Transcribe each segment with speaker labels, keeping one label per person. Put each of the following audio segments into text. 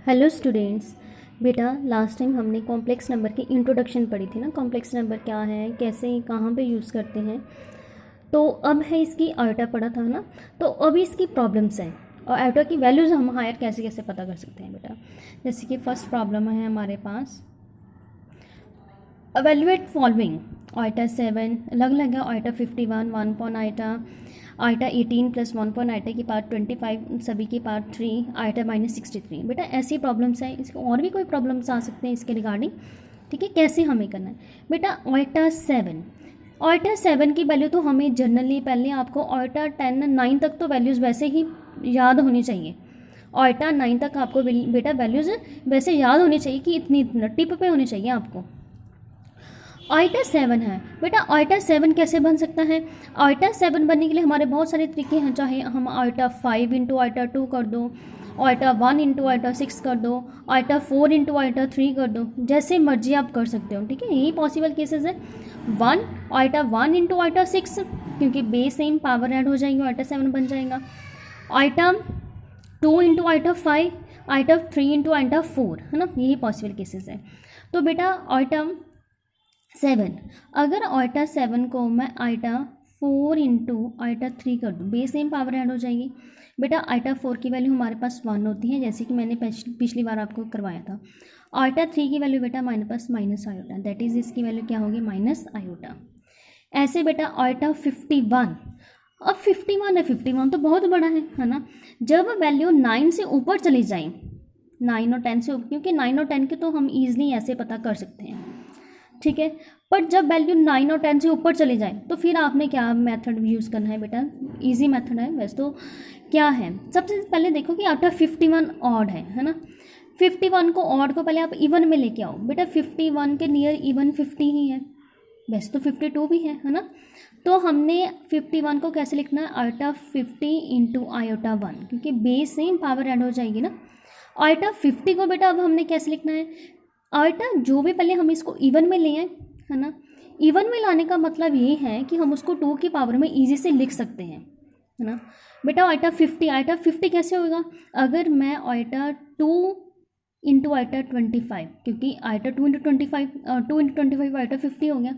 Speaker 1: Hello students. बेटा last time हमने complex number की इंट्रोडक्शन पढ़ी थी ना। कॉम्प्लेक्स नंबर क्या है, कैसे कहाँ पे यूज़ करते हैं। तो अब है इसकी आयोटा पढ़ा था ना। तो अभी इसकी प्रॉब्लम्स हैं और आयोटा की वैल्यूज़ हम हायर कैसे कैसे पता कर सकते हैं बेटा। जैसे कि फर्स्ट प्रॉब्लम है हमारे पास, evaluate फॉलोइंग। आइटा 7 अलग अलग है, iota 51 1 upon iota, iota 18 plus 1 upon iota की पार्ट 25 सभी की पार्ट 3, आइटा -63। बेटा ऐसी प्रॉब्लम्स हैं, इसके और भी कोई प्रॉब्लम्स आ सकते हैं इसके रिगार्डिंग। ठीक है, कैसे हमें करना है बेटा। आइटा 7 की वैल्यू तो हमें जनरली पहले आपको आइटा 10 9 तक तो वैल्यूज़ वैसे ही याद होनी चाहिए। आइटा 9 तक आपको बेटा वैल्यूज़ वैसे याद होनी चाहिए कि इतनी टिप पे होनी चाहिए आपको। आइटा 7 है बेटा, आइटा 7 कैसे बन सकता है। आइटा 7 बनने के लिए हमारे बहुत सारे तरीके हैं, चाहे हम आइटा 5 इंटू आइटा 2 कर दो, आइटा 1 इंटू आइटा 6 कर दो, आइटा 4 इंटू आइटा 3 कर दो, जैसे मर्जी आप कर सकते हो। ठीक है, यही पॉसिबल केसेस है। आइटा 1 इंटू आइटा 6 क्योंकि बेस सेम पावर ऐड हो जाएगी, आइटा 7 बन जाएगा। Iota 2 into iota 5, iota 3 into iota 4, है ना, यही पॉसिबल केसेस है। तो बेटा आइटा 7, अगर आइटा 7 को मैं आइटा 4 इंटू आइटा 3 कर दूँ, बेस सेम पावर ऐड हो जाएगी। बेटा आइटा 4 की वैल्यू हमारे पास 1 होती है, जैसे कि मैंने पिछली बार आपको करवाया था। आइटा 3 की वैल्यू बेटा हमारे पास माइनस आयोटा, दैट इज़ इसकी वैल्यू क्या होगी, माइनस आयोटा। ऐसे बेटा आइटा 51, अब 51 है, 51 तो बहुत बड़ा है ना। जब वैल्यू 9 से ऊपर चली जाए, 9 और 10 से ऊपर, क्योंकि 9 और 10 के तो हम ईजिली ऐसे पता कर सकते हैं। ठीक है, पर जब वैल्यू 9 और 10 से ऊपर चले जाए तो फिर आपने क्या मेथड यूज़ करना है बेटा। इजी मेथड है वैसे तो। क्या है, सबसे पहले देखो कि आइटा 51 ऑड है ना। 51 को ऑड को पहले आप इवन में लेके आओ बेटा। 51 के नियर इवन 50 ही है, वैसे तो 52 भी है ना। तो हमने 51 को कैसे लिखना है, आइटा 50 इंटू आयोटा 1, क्योंकि बेस सेम पावर ऐड हो जाएगी ना। आइटा 50 को बेटा अब हमने कैसे लिखना है, आइटा जो भी पहले हम इसको इवन में ले आए, है ना। इवन में लाने का मतलब ये है कि हम उसको 2 की पावर में इजी से लिख सकते हैं, है ना। बेटा आइटा 50 कैसे होगा, अगर मैं आइटा 2 इंटू आइटा 25, क्योंकि आइटा 2 इंटू 25 आइटा 50 हो गया,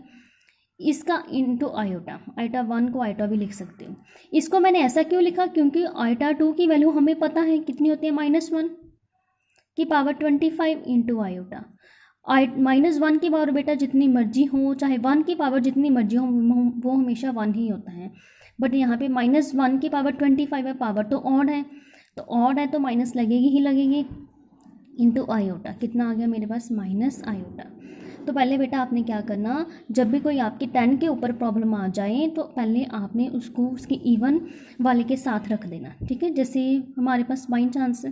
Speaker 1: इसका इंटू आयोटा, आइटा 1 को आइटा भी लिख सकते हो। इसको मैंने ऐसा क्यों लिखा, क्योंकि आइटा 2 की वैल्यू हमें पता है कितनी होती है, -1 की पावर 25 इंटू आयोटा। -1 की पावर बेटा जितनी मर्जी हो, चाहे 1 की पावर जितनी मर्जी हो, वो हमेशा 1 ही होता है। बट यहाँ पे -1 की पावर 25 है, पावर तो ऑड है, तो ऑड है तो माइनस लगेगी ही लगेगी। इंटू आयोटा कितना आ गया मेरे पास, माइनस आयोटा। तो पहले बेटा आपने क्या करना, जब भी कोई आपकी 10 के ऊपर प्रॉब्लम आ जाए तो पहले आपने उसको उसके इवन वाले के साथ रख देना। ठीक है, जैसे हमारे पास बाई चांस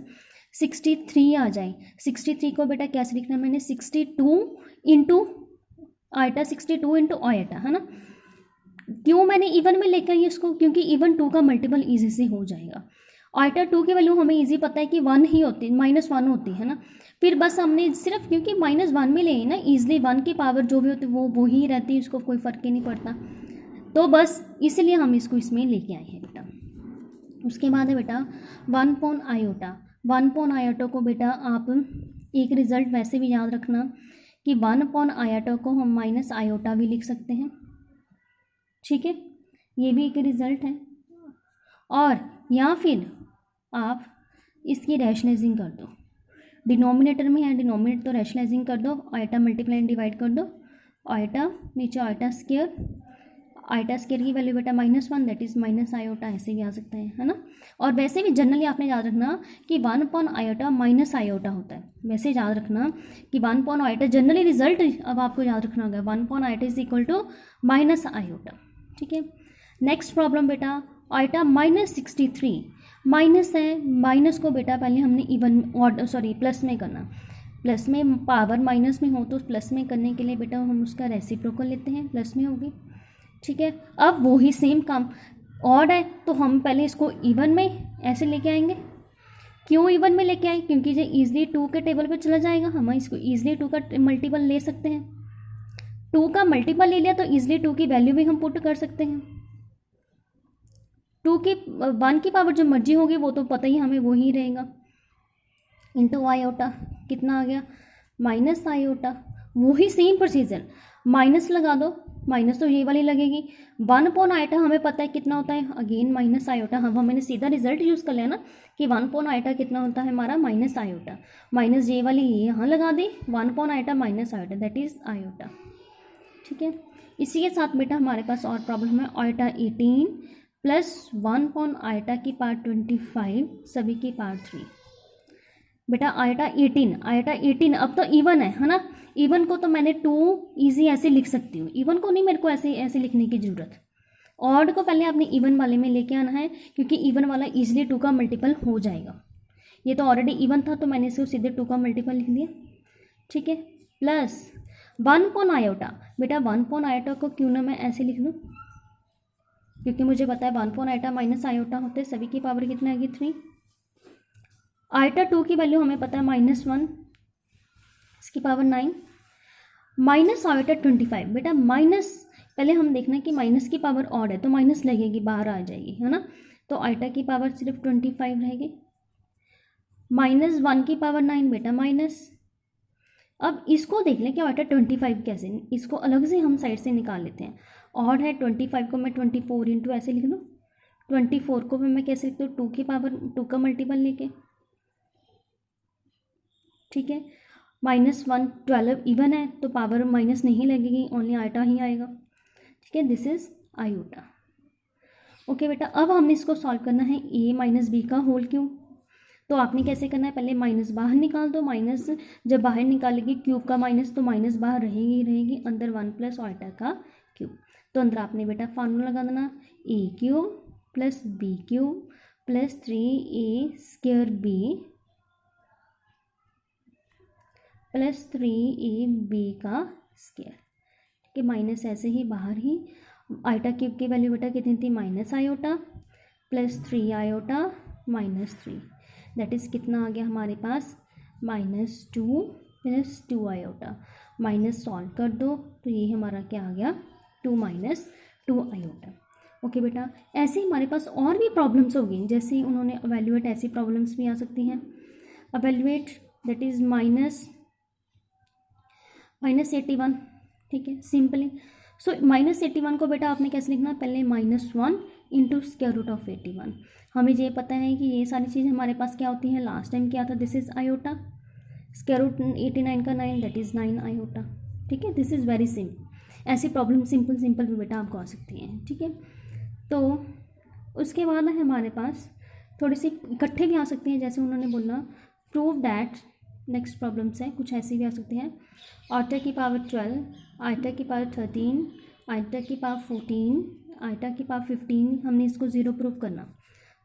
Speaker 1: 63 आ जाए, 63 को बेटा कैसे लिखना है मैंने, 62 इंटू आइटा, 62 इंटू आइटा, है ना। क्यों मैंने इवन में लेकर आई इसको, क्योंकि इवन 2 का मल्टीपल ईजी से हो जाएगा। आइटा 2 की वैल्यू हमें इजी पता है कि 1 ही होती है, -1 होती है ना। फिर बस हमने सिर्फ क्योंकि -1 में ले ना, ईजिली 1 की पावर जो भी होती है वो ही रहती है, उसको कोई फ़र्क ही नहीं पड़ता। तो बस इसलिए हम इसको इसमें लेके आए हैं बेटा। उसके बाद है बेटा 1 पॉन आयोटा। 1 पॉन आयोटा को बेटा आप एक रिज़ल्ट वैसे भी याद रखना कि 1 पॉन आयोटा को हम माइनस आयोटा भी लिख सकते हैं। ठीक है, ये भी एक रिज़ल्ट है। और या फिर आप इसकी रैशनलाइजिंग कर दो, डिनोमिनेटर में है, डिनोमिनेटर तो रैशनलाइजिंग कर दो, आइटा मल्टीप्लाई डिवाइड कर दो, आइटा नीचे आइटा स्क्वायर, आइटा स्क्वायर की वैल्यू बेटा -1, दैट इज़ माइनस आयोटा, ऐसे भी आ सकता है ना। और वैसे भी जनरली आपने याद रखना कि 1 पॉन आयोटा माइनस आयोटा होता है। वैसे याद रखना कि 1 पॉन आयोटा जनरली रिजल्ट अब आपको याद रखना होगा, 1 upon iota is equal to minus iota. ठीक है, नेक्स्ट प्रॉब्लम बेटा आइटा -63, माइनस है, माइनस को बेटा पहले हमने इवन प्लस में करना। प्लस में पावर माइनस में हो तो प्लस में करने के लिए बेटा हम उसका रेसिप्रोकल लेते हैं, प्लस में होगी। ठीक है, अब वो ही सेम काम ऑड है तो हम पहले इसको इवन में ऐसे लेके आएंगे। क्यों इवन में लेके आए, क्योंकि ये ईजिली 2 के टेबल पे चला जाएगा, हम इसको ईजिली 2 का मल्टीपल ले सकते हैं। 2 का मल्टीपल ले लिया तो ईजिली 2 की वैल्यू भी हम पुट कर सकते हैं। 1 की पावर जो मर्जी होगी वो तो पता ही हमें वो ही रहेगा। इंटू आयोटा कितना आ गया माइनस आयोटा। वही सेम प्रोसीजर, माइनस लगा दो, माइनस तो ये वाली लगेगी। 1/आयोटा हमें पता है कितना होता है, अगेन माइनस आयोटा। हम मैंने सीधा रिजल्ट यूज़ कर लिया ना कि 1/आयोटा कितना होता है हमारा माइनस आयोटा। माइनस ये वाली ये यहाँ लगा दी, 1/आयोटा minus iota that is iota. ठीक है, इसी के साथ बेटा हमारे पास और प्रॉब्लम है आयोटा 18 प्लस 1/आयोटा की पावर 25 सभी की पावर 3। बेटा आयोटा 18 अब तो इवन है ना। इवन को तो मैंने 2 ईजी ऐसे लिख सकती हूँ, इवन को नहीं मेरे को ऐसे लिखने की ज़रूरत। ऑड को पहले आपने इवन वाले में लेके आना है क्योंकि इवन वाला इजीली 2 का मल्टीपल हो जाएगा। ये तो ऑलरेडी इवन था तो मैंने इसे सीधे 2 का मल्टीपल लिख दिया। ठीक है, प्लस 1/आयोटा। बेटा 1/आयोटा को क्यों ना मैं ऐसे लिख दूँ, क्योंकि मुझे पता है 1/आयोटा माइनस आयोटा होते हैं सभी की पावर कितनी आएगी 3। आयोटा 2 की वैल्यू हमें पता है -1 इसकी पावर 9 माइनस आयोटा 25। बेटा माइनस पहले हम देखना कि माइनस की पावर ऑड है तो माइनस लगेगी बाहर आ जाएगी है ना, तो आयोटा की पावर सिर्फ 25 रहेगी। -1 की पावर 9 बेटा माइनस। अब इसको देख लें कि आयोटा 25 कैसे, इसको अलग से हम साइड से निकाल लेते हैं। ऑड है 25 को मैं 24 इंटू ऐसे लिख दूँ, 24 को भी मैं कैसे लिख दूँ 2 की पावर 2 का मल्टीपल लेके। ठीक है, -1 12 इवन है तो पावर माइनस नहीं लगेगी, ओनली आयोटा ही आएगा। ठीक है, दिस इज आयोटा। ओके बेटा, अब हमने इसको सॉल्व करना है a माइनस बी का होल क्यूब। तो आपने कैसे करना है, पहले माइनस बाहर निकाल दो, माइनस जब बाहर निकालेगी क्यूब का माइनस तो माइनस बाहर रहेगी ही रहेगी, अंदर 1 प्लस आयोटा का क्यूब। तो अंदर आपने बेटा फार्मूला लगा देना a³ plus b³ plus 3a² b plus 3ab का स्क्वायर। ठीक है, माइनस ऐसे ही बाहर ही, आयोटा क्यूब की वैल्यू बेटा कितनी थी minus iota plus 3 iota minus 3 that is कितना आ गया हमारे पास -2 प्लस 2 आयोटा। माइनस सॉल्व कर दो तो ये हमारा क्या आ गया 2 माइनस 2 आयोटा। ओके बेटा, ऐसे ही हमारे पास और भी प्रॉब्लम्स होगी, जैसे उन्होंने अवेल्युएट ऐसी प्रॉब्लम्स भी आ सकती हैं। अवेल्युएट दैट इज़ -81। ठीक है, सिंपली सो -81 को बेटा आपने कैसे लिखना, पहले -1 इंटू स्क्वायर रूट ऑफ 81। हमें ये पता है कि ये सारी चीज़ हमारे पास क्या होती है, लास्ट टाइम क्या था, this is iota, square root 89 का 9 दैट इज़ 9 आयोटा। ठीक है, दिस इज़ वेरी सिंपल। ऐसी प्रॉब्लम सिंपल भी बेटा आपको आ सकती हैं। ठीक है, तो उसके बाद है हमारे पास थोड़ी सी इकट्ठे भी आ सकती हैं, जैसे उन्होंने बोला प्रूव दैट, नेक्स्ट प्रॉब्लम्स है कुछ ऐसी भी आ सकती हैं। आयोटा की पावर 12, आयोटा की पावर 13, आयोटा की पावर 14, आयोटा की पावर 15, हमने इसको 0 प्रूव करना।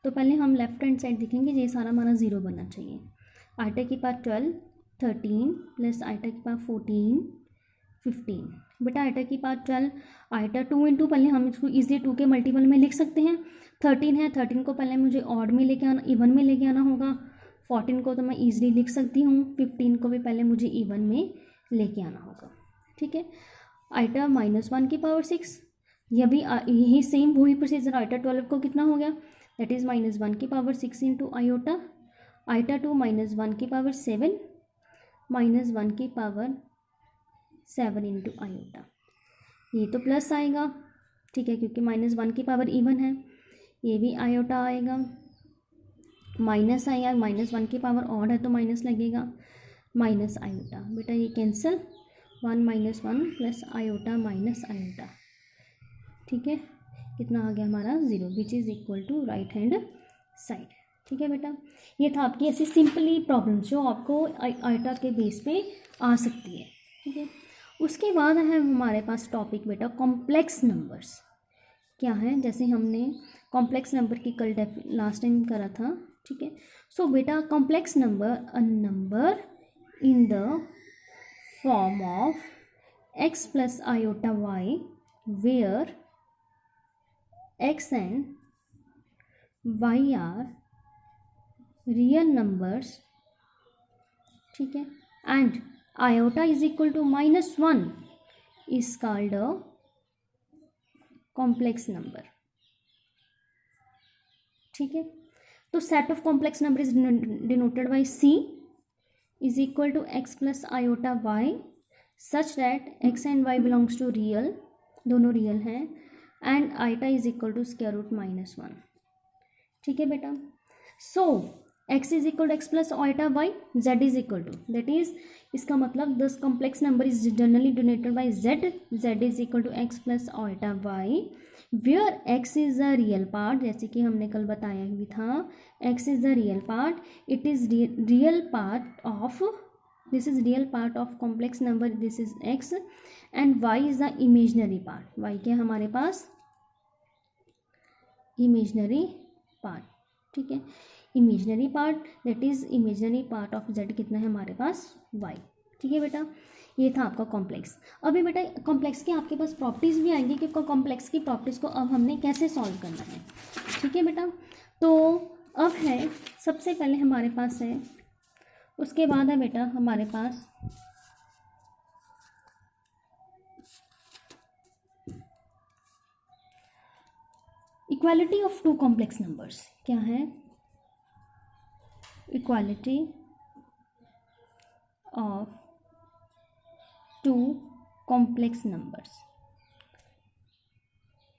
Speaker 1: तो पहले हम लेफ्ट हैंड साइड देखेंगे, ये सारा हमारा 0 बनना चाहिए। आयोटा की पावर 12 13 प्लस आयोटा की पावर 14 15। बेटा आयोटा की पावर 12 आयोटा 2 इंटू, पहले हम इसको ईजिली 2 के मल्टीपल में लिख सकते हैं। 13 है, 13 को पहले मुझे ऑड में लेके आना, इवन में लेके आना होगा। 14 को तो मैं ईजिली लिख सकती हूँ, 15 को भी पहले मुझे इवन में लेके आना होगा। ठीक है, आयोटा -1 की पावर 6, यह भी यही सेम वही प्रोसीजर। आयोटा 12 को कितना हो गया, दैट इज़ -1 की पावर 6 इंटू आयोटा, आयोटा 2 -1 की पावर 7, -1 की पावर 7 इंटू आयोटा। ये तो प्लस आएगा, ठीक है, क्योंकि -1 की पावर इवन है। ये भी आयोटा आएगा, माइनस आएगा, -1 की पावर ऑड है तो माइनस लगेगा, माइनस आयोटा। बेटा ये cancel, 1 - 1 plus iota minus iota. ठीक है, कितना आ गया हमारा 0 which is equal to right hand side. ठीक है बेटा, ये था आपकी ऐसी सिंपली प्रॉब्लम्स जो आपको आयोटा के बेस पे आ सकती है। ठीक है, उसके बाद है हमारे पास टॉपिक बेटा कॉम्प्लेक्स नंबर्स क्या है, जैसे हमने कॉम्प्लेक्स नंबर की कल लास्ट टाइम करा था। ठीक है, सो बेटा complex number, a number in the form of x plus iota y where x and y are real numbers. ठीक है, and iota is equal to -1 is called a complex number. ठीक है, तो set of complex number is denoted by C is equal to x plus iota y such that x and y belongs to real, दोनों real हैं, and iota is equal to square root -1। ठीक है बेटा। So x is equal to x plus iota y, z is equal to, that is इसका मतलब this complex number is generally denoted by z is equal to x plus iota y, where x is a real part, जैसे कि हमने कल बताया भी था, x is a real part, it is real part of, this is real part of complex number, this is x, and y is the imaginary part, y क्या हमारे पास imaginary part. ठीक है, imaginary part, that is imaginary part of z कितना है हमारे पास y। ठीक है बेटा, ये था आपका कॉम्प्लेक्स। अभी बेटा कॉम्प्लेक्स की आपके पास प्रॉपर्टीज़ भी आएंगी कि कॉम्प्लेक्स की प्रॉपर्टीज़ को अब हमने कैसे सॉल्व करना है। ठीक है बेटा, तो अब है सबसे पहले हमारे पास है, उसके बाद है बेटा हमारे पास equality of two complex numbers. क्या है? Equality of two complex numbers.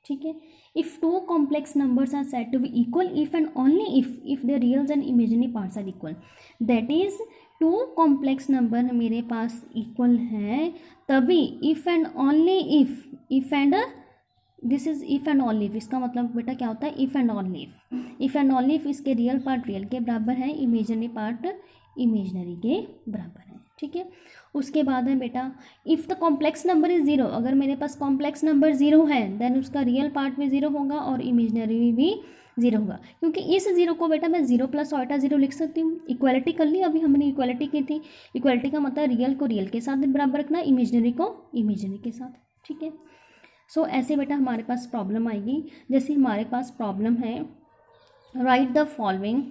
Speaker 1: ठीक है, if two complex numbers are said to be equal if and only if their reals and imaginary parts are equal, that is two complex number मेरे पास equal है तभी, if and only if and this is if and only if, इसका मतलब बेटा क्या होता है? If and only if and only if इसके रियल पार्ट रियल के बराबर है, इमेजिनरी पार्ट इमेजनरी के बराबर है। ठीक है, उसके बाद है बेटा if the complex number is zero, अगर मेरे पास कॉम्प्लेक्स नंबर ज़ीरो है देन उसका रियल पार्ट भी ज़ीरो होगा और इमेजनरी भी ज़ीरो होगा, क्योंकि इस ज़ीरो को बेटा मैं ज़ीरो प्लस आइटा ज़ीरो लिख सकती हूँ। इक्वालिटी कर ली, अभी हमने इक्वालिटी की थी। इक्वालिटी का मतलब रियल को रियल के साथ बराबर रखना, इमेजनरी को इमेजनरी के साथ। ठीक है, सो ऐसे बेटा हमारे पास प्रॉब्लम आएगी। जैसे हमारे पास प्रॉब्लम है, write the following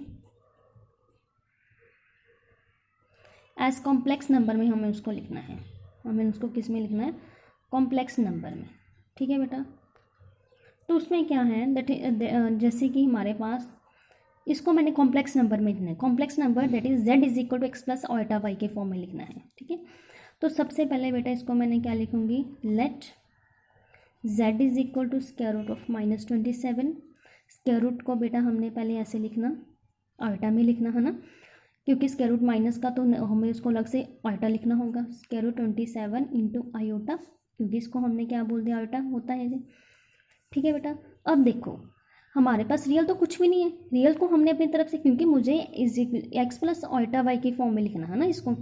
Speaker 1: as complex number में हमें उसको लिखना है, हमें उसको किस में लिखना है? कॉम्प्लेक्स नंबर में। ठीक है बेटा, तो उसमें क्या है दैट जैसे कि हमारे पास इसको मैंने कॉम्प्लेक्स नंबर में लिखना है, complex number that is z is equal to x plus iota y के फॉर्म में लिखना है। ठीक है, तो सबसे पहले बेटा इसको मैंने क्या लिखूंगी? Let z is equal to square root of -27। Square root को बेटा हमने पहले ऐसे लिखना, आइटा में लिखना है ना, क्योंकि स्क्वायर रूट माइनस का तो हमें उसको अलग से आइटा लिखना होगा। स्क्वायर रूट 27 इंटू आयोटा, क्योंकि इसको हमने क्या बोल दिया? आयोटा होता है ये। ठीक है बेटा, अब देखो हमारे पास रियल तो कुछ भी नहीं है, रियल को हमने अपनी तरफ से, क्योंकि मुझे एक्स प्लस आइटा वाई के फॉर्म में लिखना है ना इसको।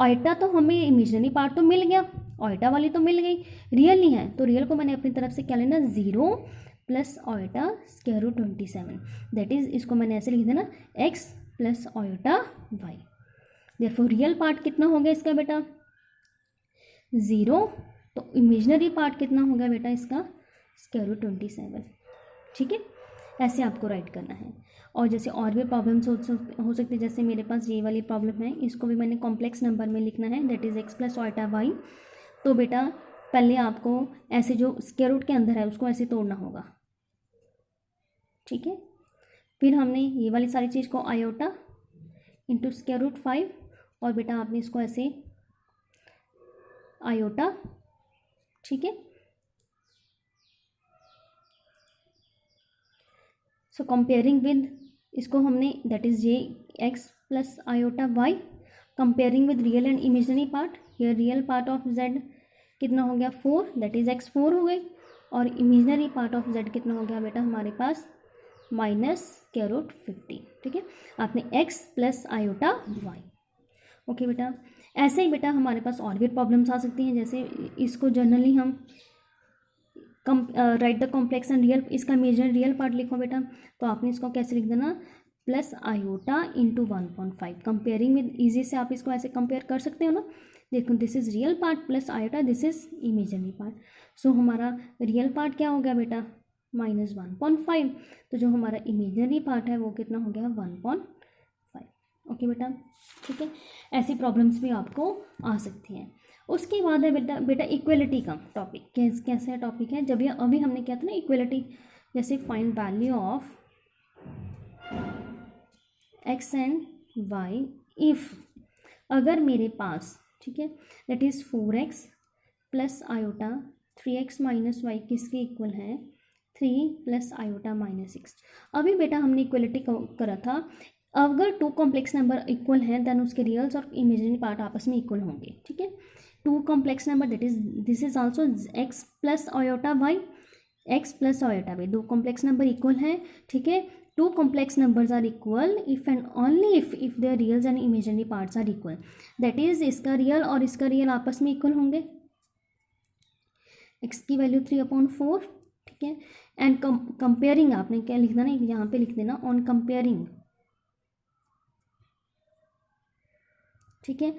Speaker 1: आइटा तो हमें इमेजिनरी पार्ट तो मिल गया, आइटा वाली तो मिल गई, रियल नहीं है, तो रियल को मैंने अपनी तरफ से क्या लेना? 0 plus iota square root 27, that is इसको मैंने ऐसे लिख देना x plus iota y. Therefore real part कितना हो गया इसका बेटा? 0, तो इमेजिनरी पार्ट कितना हो गया बेटा इसका? Square root 27। ठीक है, ऐसे आपको राइट करना है। और जैसे और भी प्रॉब्लम्स हो सकती है, जैसे मेरे पास ये वाली प्रॉब्लम है, इसको भी मैंने कॉम्प्लेक्स नंबर में लिखना है, that is x plus iota y. तो बेटा पहले आपको ऐसे जो स्क्वायर रूट के अंदर है उसको ऐसे तोड़ना होगा। ठीक है, फिर हमने ये वाली सारी चीज़ को आयोटा इंटू स्क्वायर रूट 5, और बेटा आपने इसको ऐसे आयोटा। ठीक है, सो कंपेयरिंग विद इसको हमने that is z x plus iota y, comparing with real and imaginary part. ये रियल पार्ट ऑफ z कितना हो गया? 4, दैट इज x 4 हो गई, और इमेजिनरी पार्ट ऑफ z कितना हो गया बेटा हमारे पास? Minus square root 50। ठीक है, आपने x plus iota y. Okay बेटा, ऐसे ही बेटा हमारे पास और भी प्रॉब्लम्स आ सकती हैं, जैसे इसको जनरली हम right the complex and real, इसका इमेजिनरी रियल पार्ट लिखो बेटा, तो आपने इसको कैसे लिख देना? Plus iota into 1.5। कंपेयरिंग में ईजी से आप इसको ऐसे कंपेयर कर सकते हो ना। देखो this is real part plus iota, this is imaginary part. So हमारा रियल पार्ट क्या हो गया बेटा? -1.5, तो जो हमारा इमेजिनरी पार्ट है वो कितना हो गया? 1.5। ओके बेटा, ठीक है, ऐसी प्रॉब्लम्स भी आपको आ सकती हैं। उसके बाद है बेटा इक्वलिटी का टॉपिक। कैसे टॉपिक है? जब ये अभी हमने किया था ना इक्वलिटी, जैसे find value of x and y if अगर मेरे पास, ठीक है, that is 4x plus iota 3x minus y किसके इक्वल है, 3 प्लस आयोटा माइनस 6। अभी बेटा हमने इक्वलिटी करा था, अगर टू कॉम्प्लेक्स नंबर इक्वल हैं देन उसके रियल्स और इमेजिनरी पार्ट आपस में इक्वल होंगे, ठीक है। Two complex number that is this is also x plus iota y, x plus iota y, दो कॉम्प्लेक्स नंबर इक्वल हैं, ठीक है। Two complex numbers are equal if and only if their reals and imaginary parts are equal, that is इसका real और इसका real आपस में equal होंगे। x की वैल्यू 3/4, ठीक है। एंड कंपेयरिंग आपने क्या लिखना ना, यहाँ पे लिख देना ऑन कंपेयरिंग, ठीक है।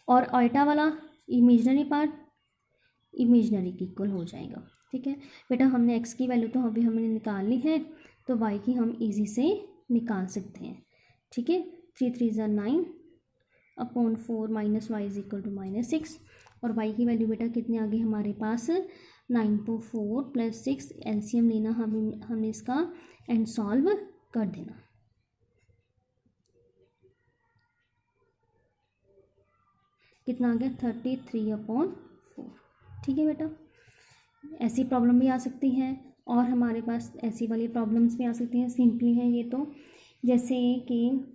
Speaker 1: और आयटा वाला इमेजनरी पार्ट इमेजनरी की इक्वल हो जाएगा, ठीक है। बेटा हमने x की वैल्यू तो अभी हमने निकाल ली है, तो y की हम इजी से निकाल सकते हैं, ठीक है। 3 3 ज़ा 9/4 minus y is equal to -6, और y की वैल्यू बेटा कितनी आ गई हमारे पास, 9/4 प्लस 6, एलसीएम लेना हमने इसका एंड सॉल्व कर देना। कितना आ गया, 33/4, ठीक है बेटा। ऐसी प्रॉब्लम भी आ सकती है और हमारे पास ऐसी वाली प्रॉब्लम्स भी आ सकती हैं, सिंपली है ये तो, जैसे कि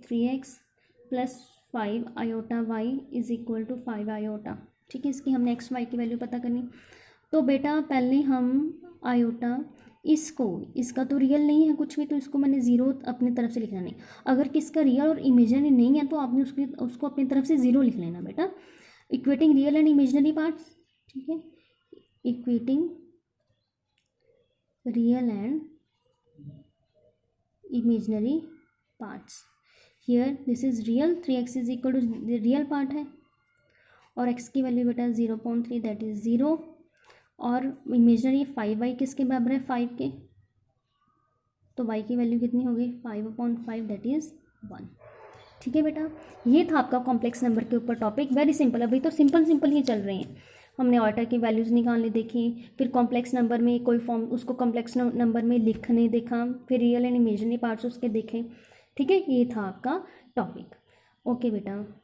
Speaker 1: 3x plus 5 iota y is equal to 5 iota, ठीक है। इसकी हमने एक्स वाई की वैल्यू पता करनी, तो बेटा पहले हम आयोटा इसका तो रियल नहीं है कुछ भी, तो इसको मैंने ज़ीरो अपनी तरफ से लिखना नहीं। अगर किसका रियल और इमेजिनरी नहीं है तो आपने उसको अपनी तरफ से ज़ीरो लिख लेना बेटा। Equating real and imaginary parts, ठीक है, equating real and imaginary parts. Here this is real, 3x is equal to real part है, और x की वैल्यू बेटा 0.3 दैट इज 0, और इमेजनरी 5y किसके बराबर है, 5 के, तो y की वैल्यू कितनी होगी, 5/5 दैट इज़ 1, ठीक है बेटा। ये था आपका कॉम्प्लेक्स नंबर के ऊपर टॉपिक, वेरी सिंपल। अभी तो सिंपल ही चल रहे हैं, हमने ऑर्डर की वैल्यूज़ निकालने देखी, फिर कॉम्प्लेक्स नंबर में कोई फॉर्म उसको कॉम्प्लेक्स नंबर में लिखने देखा, फिर रियल एंड इमेजनरी पार्ट्स उसके देखे, ठीक है। ये था आपका टॉपिक। ओके बेटा।